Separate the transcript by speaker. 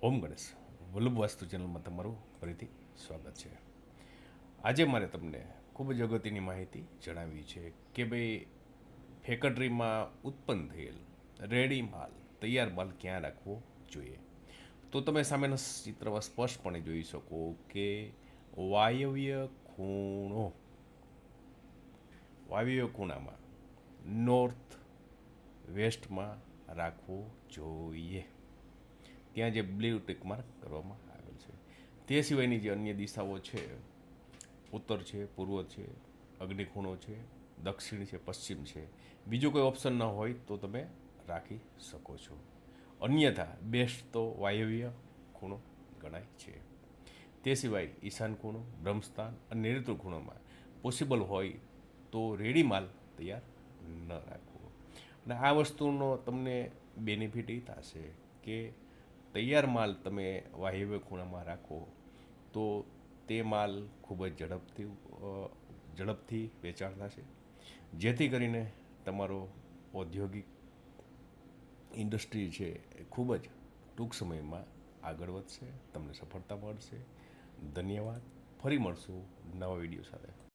Speaker 1: ઓમ ગણેશ વલ્લભ વાસ્તુ ચેનલમાં તમારું ફરીથી સ્વાગત છે. આજે મારે તમને ખૂબ જ અગત્યની માહિતી જણાવવી છે કે ભાઈ ફેક્ટરીમાં ઉત્પન્ન થયેલ રેડી માલ તૈયાર માલ ક્યાં રાખવો જોઈએ. તો તમે સામેના ચિત્રમાં સ્પષ્ટપણે જોઈ શકો કે વાયવ્ય ખૂણો વાયવ્ય ખૂણામાં નોર્થ વેસ્ટમાં રાખવો જોઈએ. ત્યાં જે બ્લુ ટિક માર્ક કરવામાં આવેલ છે. તે સિવાયની જે અન્ય દિશાઓ છે, ઉત્તર છે, પૂર્વ છે, અગ્નિખૂણો છે, દક્ષિણ છે, પશ્ચિમ છે, બીજો કોઈ ઓપ્શન ન હોય તો તમે રાખી શકો છો. અન્યથા બેસ્ટ તો વાયવ્ય ખૂણો ગણાય છે. તે સિવાય ઈશાન ખૂણો, બ્રહ્મસ્થાન અને નૈઋત્ય ખૂણોમાં પોસિબલ હોય તો રેડી માલ તૈયાર ન રાખવો. અને આ વસ્તુનો તમને બેનિફિટ એ થશે કે તૈયાર માલ તમે વાયવ્ય ખૂણામાં રાખો તો તે માલ ખૂબ જ ઝડપથી વેચાણ થશે, જેથી કરીને તમારો ઔદ્યોગિક ઇન્ડસ્ટ્રી છે એ ખૂબ જ ટૂંક સમયમાં આગળ વધશે, તમને સફળતા મળશે. ધન્યવાદ. ફરી મળશું નવા વિડીયો સાથે.